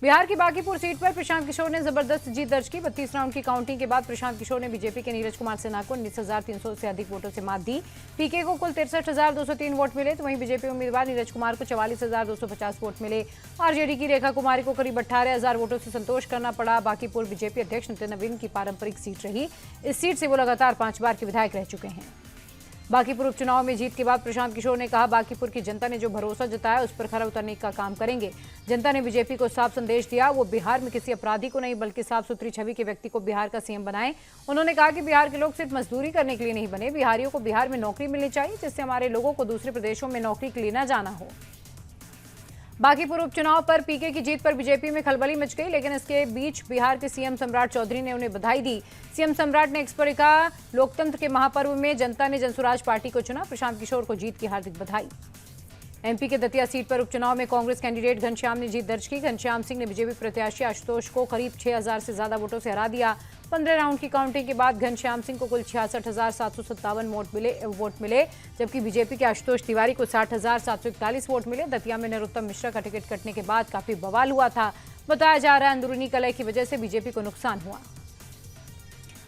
बिहार की बांकीपुर सीट पर प्रशांत किशोर ने जबरदस्त जीत दर्ज की। 32 राउंड की काउंटिंग के बाद प्रशांत किशोर ने बीजेपी के नीरज कुमार सिन्हा को 19,300 से अधिक वोटों से मात दी। पीके को कुल 63,203 वोट मिले, तो वहीं बीजेपी उम्मीदवार नीरज कुमार को 44,250 वोट मिले। आरजेडी की रेखा कुमारी को करीब 18,000 वोटों से संतोष करना पड़ा। बांकीपुर बीजेपी अध्यक्ष नितिन नवीन की पारंपरिक सीट रही। इस सीट से वो लगातार 5 बार के विधायक रह चुके हैं। बांकीपुर उपचुनाव में जीत के बाद प्रशांत किशोर ने कहा, बांकीपुर की जनता ने जो भरोसा जताया उस पर खरा उतरने का काम करेंगे। जनता ने बीजेपी को साफ संदेश दिया, वो बिहार में किसी अपराधी को नहीं बल्कि साफ सुथरी छवि के व्यक्ति को बिहार का सीएम बनाएं। उन्होंने कहा कि बिहार के लोग सिर्फ मजदूरी करने के लिए नहीं बने, बिहारियों को बिहार में नौकरी मिलनी चाहिए, जिससे हमारे लोगों को दूसरे प्रदेशों में नौकरी के लिए न जाना हो। बांकीपुर उपचुनाव पर पीके की जीत पर बीजेपी में खलबली मच गई, लेकिन इसके बीच बिहार के सीएम सम्राट चौधरी ने उन्हें बधाई दी। सीएम सम्राट ने एक्स पर कहा, लोकतंत्र के महापर्व में जनता ने जनसुराज पार्टी को चुना। प्रशांत किशोर को जीत की हार्दिक बधाई। एमपी के दतिया सीट पर उपचुनाव में कांग्रेस कैंडिडेट घनश्याम ने जीत दर्ज की। घनश्याम सिंह ने बीजेपी प्रत्याशी आशुतोष को करीब 6,000 से ज्यादा वोटों से हरा दिया। 15 राउंड की काउंटिंग के बाद घनश्याम सिंह को कुल 66,757 वोट मिले, जबकि बीजेपी के आशुतोष तिवारी को 60,741 वोट मिले। दतिया में नरोत्तम मिश्रा का टिकट कटने के बाद काफी बवाल हुआ था। बताया जा रहा है अंदरूनी कलह की वजह से बीजेपी को नुकसान हुआ।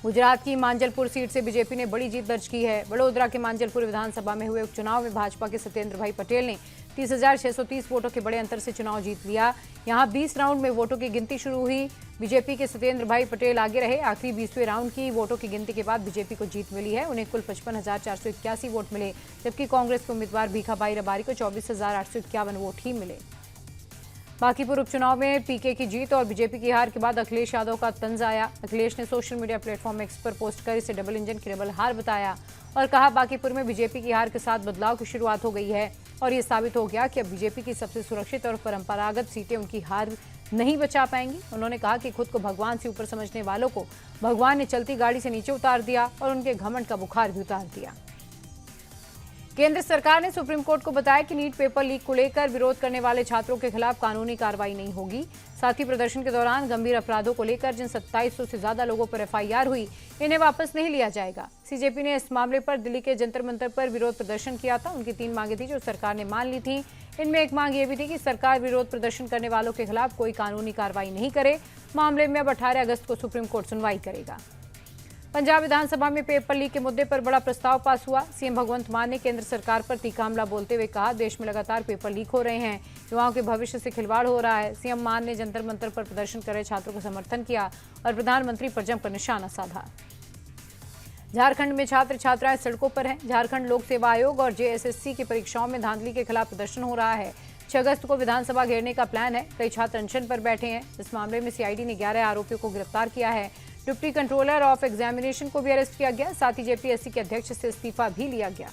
गुजरात की मांजलपुर सीट से बीजेपी ने बड़ी जीत दर्ज की है। वडोदरा के मांजलपुर विधानसभा में हुए उपचुनाव में भाजपा के सत्येंद्र भाई पटेल ने 30,630 वोटों के बड़े अंतर से चुनाव जीत लिया। यहां 20 राउंड में वोटों की गिनती शुरू हुई। बीजेपी के सत्येंद्र भाई पटेल आगे रहे। आखिरी 20वें राउंड की वोटों की गिनती के बाद बीजेपी को जीत मिली है। उन्हें कुल 55,481 वोट मिले, जबकि कांग्रेस के उम्मीदवार भीखाबाई रबारी को 24,851 वोट ही मिले। बांकीपुर उपचुनाव में पीके की जीत और बीजेपी की हार के बाद अखिलेश यादव का तंज आया। अखिलेश ने सोशल मीडिया प्लेटफॉर्म एक्स पर पोस्ट कर इसे डबल इंजन की डबल हार बताया और कहा, बांकीपुर में बीजेपी की हार के साथ बदलाव की शुरुआत हो गई है और ये साबित हो गया कि अब बीजेपी की सबसे सुरक्षित और परंपरागत सीटें उनकी हार नहीं बचा पाएंगी। उन्होंने कहा कि खुद को भगवान से ऊपर समझने वालों को भगवान ने चलती गाड़ी से नीचे उतार दिया और उनके घमंड का बुखार भी उतार दिया। केंद्र सरकार ने सुप्रीम कोर्ट को बताया कि नीट पेपर लीक को लेकर विरोध करने वाले छात्रों के खिलाफ कानूनी कार्रवाई नहीं होगी। साथ ही प्रदर्शन के दौरान गंभीर अपराधों को लेकर जिन 2700 से ज्यादा लोगों पर एफआईआर हुई, इन्हें वापस नहीं लिया जाएगा। सीजेपी ने इस मामले पर दिल्ली के जंतर मंतर पर विरोध प्रदर्शन किया था। उनकी 3 मांगे थी जो सरकार ने मान ली थी। इनमें एक मांग ये भी थी कि सरकार विरोध प्रदर्शन करने वालों के खिलाफ कोई कानूनी कार्रवाई नहीं करे। मामले में अब 18 अगस्त को सुप्रीम कोर्ट सुनवाई करेगा। पंजाब विधानसभा में पेपर लीक के मुद्दे पर बड़ा प्रस्ताव पास हुआ। सीएम भगवंत मान ने केंद्र सरकार पर तीखा हमला बोलते हुए कहा, देश में लगातार पेपर लीक हो रहे हैं, युवाओं के भविष्य से खिलवाड़ हो रहा है। सीएम मान ने जंतर मंतर पर प्रदर्शन कर रहे छात्रों का समर्थन किया और प्रधानमंत्री पर जमकर निशाना साधा। झारखंड में छात्र छात्राएं सड़कों पर हैं। झारखंड लोक सेवा आयोग और जेएसएससी की परीक्षाओं में धांधली के खिलाफ प्रदर्शन हो रहा है। 6 अगस्त को विधानसभा घेरने का प्लान है। कई छात्र अनशन पर बैठे हैं। इस मामले में सीआईडी ने 11 आरोपियों को गिरफ्तार किया है। डिप्टी कंट्रोलर ऑफ एग्जामिनेशन को भी अरेस्ट किया गया। साथ ही जेपीएससी के अध्यक्ष से इस्तीफा भी लिया गया।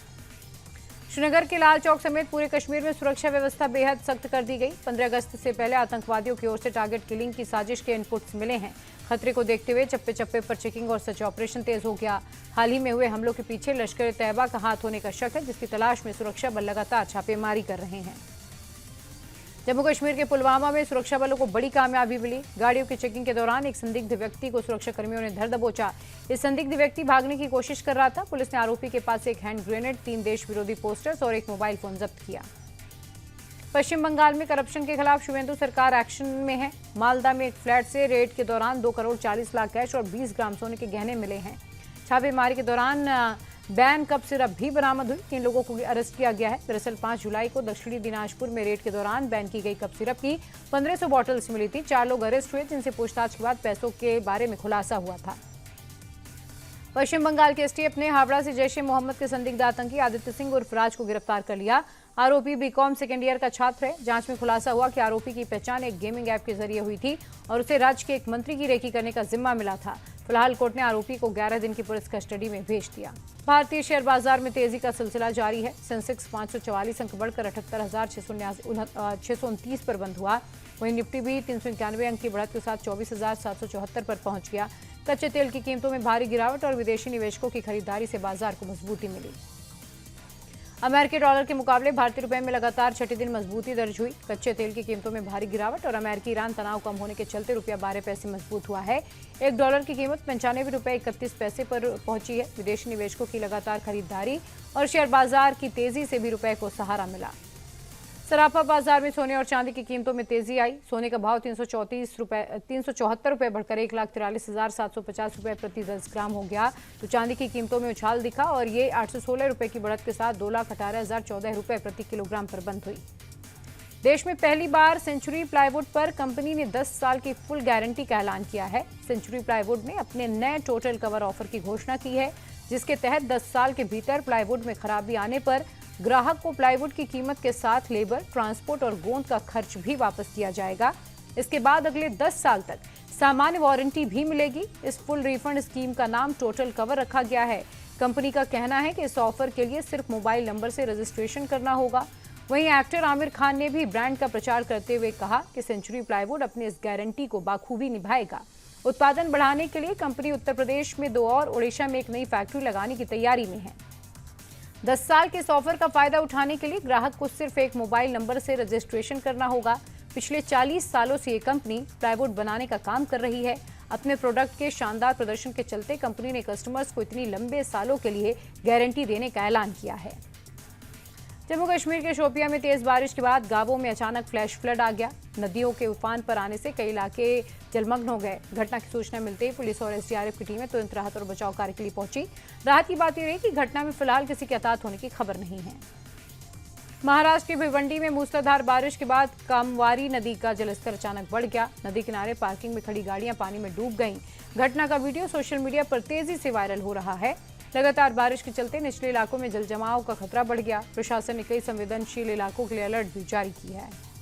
श्रीनगर के लाल चौक समेत पूरे कश्मीर में सुरक्षा व्यवस्था बेहद सख्त कर दी गई। 15 अगस्त से पहले आतंकवादियों की ओर से टारगेट किलिंग की साजिश के इनपुट्स मिले हैं। खतरे को देखते हुए चप्पे चप्पे पर चेकिंग और सर्च ऑपरेशन तेज हो गया। हाल ही में हुए हमलों के पीछे लश्कर तैयबा का हाथ होने का शक है, जिसकी तलाश में सुरक्षा बल लगातार छापेमारी कर रहे हैं। जम्मू कश्मीर के पुलवामा में सुरक्षा बलों को बड़ी कामयाबी मिली। गाड़ियों की चेकिंग के दौरान एक संदिग्ध व्यक्ति को सुरक्षा कर्मियों ने धर दबोचा। इस संदिग्ध व्यक्ति भागने की कोशिश कर रहा था। पुलिस ने आरोपी के पास से एक हैंड ग्रेनेड, 3 देश विरोधी पोस्टर्स और एक मोबाइल फोन जब्त किया। पश्चिम बंगाल में करप्शन के खिलाफ शुवेंदु सरकार एक्शन में है। मालदा में एक फ्लैट से रेड के दौरान 2 करोड़ 40 लाख कैश और 20 ग्राम सोने के गहने मिले हैं। छापेमारी के दौरान बैन कप सिरप भी बरामद हुई। 3 लोगों को अरेस्ट किया गया है। दरअसल 5 जुलाई को दक्षिणी दिनाजपुर में रेड के दौरान बैन की गई कप सिरप की 1500 बॉटल्स मिली थी। 4 लोग अरेस्ट हुए, जिनसे पूछताछ के बाद पैसों के बारे में खुलासा हुआ था। पश्चिम बंगाल के एसटीएफ ने हावड़ा से जैश ए मोहम्मद के संदिग्ध आतंकी आदित्य सिंह उर्फ राज को गिरफ्तार कर लिया। आरोपी बीकॉम सेकेंड ईयर का छात्र है। जांच में खुलासा हुआ कि आरोपी की पहचान एक गेमिंग ऐप के जरिए हुई थी और उसे राज्य के एक मंत्री की रेकी करने का जिम्मा मिला था। फिलहाल कोर्ट ने आरोपी को 11 दिन की पुलिस कस्टडी में भेज दिया। भारतीय शेयर बाजार में तेजी का सिलसिला जारी है। सेंसेक्स 544 अंक बढ़कर 78,629 पर बंद हुआ। वहीं निफ्टी भी 391 अंक की बढ़त के साथ 24,774 पर पहुंच गया। कच्चे तेल की कीमतों में भारी गिरावट और विदेशी निवेशकों की खरीदारी से बाजार को मजबूती मिली। अमेरिकी डॉलर के मुकाबले भारतीय रुपए में लगातार छठे दिन मजबूती दर्ज हुई। कच्चे तेल की कीमतों में भारी गिरावट और अमेरिकी ईरान तनाव कम होने के चलते रुपया 12 पैसे मजबूत हुआ है। $1 की कीमत 95 रुपये 31 पैसे पर पहुंची है। विदेशी निवेशकों की लगातार खरीदारी और शेयर बाजार की तेजी से भी रुपए को सहारा मिला। सराफा बाजार में सोने और चांदी की कीमतों में तेजी आई। सोने का भाव 374 रुपए बढ़कर 1,43,750 रुपए प्रति 10 ग्राम हो गया, तो चांदी की कीमतों में उछाल दिखा और ये 816 रुपए की बढ़त के साथ 2,18,014 रुपए प्रति किलोग्राम पर बंद हुई। देश में पहली बार सेंचुरी प्लाईवुड पर कंपनी ने 10 साल की फुल गारंटी का ऐलान किया है। सेंचुरी प्लाईवुड ने अपने नए टोटल कवर ऑफर की घोषणा की है, जिसके तहत 10 साल के भीतर प्लाईवुड में खराबी आने पर ग्राहक को प्लाईवुड की कीमत के साथ लेबर, ट्रांसपोर्ट और गोंद का खर्च भी वापस दिया जाएगा। इसके बाद अगले 10 साल तक सामान्य वारंटी भी मिलेगी। इस फुल रिफंड स्कीम का नाम टोटल कवर रखा गया है। कंपनी का कहना है कि इस ऑफर के लिए सिर्फ मोबाइल नंबर से रजिस्ट्रेशन करना होगा। वहीं एक्टर आमिर खान ने भी ब्रांड का प्रचार करते हुए कहा कि सेंचुरी प्लाईवुड अपनी इस गारंटी को बाखूबी निभाएगा। उत्पादन बढ़ाने के लिए कंपनी उत्तर प्रदेश में 2 और ओडिशा में एक नई फैक्ट्री लगाने की तैयारी में है। 10 साल के इस ऑफर का फायदा उठाने के लिए ग्राहक को सिर्फ एक मोबाइल नंबर से रजिस्ट्रेशन करना होगा। पिछले 40 सालों से ये कंपनी प्लाईवुड बनाने का काम कर रही है। अपने प्रोडक्ट के शानदार प्रदर्शन के चलते कंपनी ने कस्टमर्स को इतनी लंबे सालों के लिए गारंटी देने का ऐलान किया है। जम्मू कश्मीर के शोपियां में तेज बारिश के बाद गांवों में अचानक फ्लैश फ्लड आ गया। नदियों के उफान पर आने से कई इलाके जलमग्न हो गए। घटना की सूचना मिलते ही पुलिस और एसडीआरएफ की टीमें तुरंत राहत और बचाव कार्य के लिए पहुंची। राहत की बात यह रही कि घटना में फिलहाल किसी के हताहत होने की खबर नहीं है। महाराष्ट्र की भिवंडी में मूसलाधार बारिश के बाद कामवारी नदी का जलस्तर अचानक बढ़ गया। नदी किनारे पार्किंग में खड़ी गाड़ियां पानी में डूब गईं। घटना का वीडियो सोशल मीडिया पर तेजी से वायरल हो रहा है। लगातार बारिश के चलते निचले इलाकों में जलजमाव का खतरा बढ़ गया। प्रशासन ने कई संवेदनशील इलाकों के लिए अलर्ट भी जारी किया है।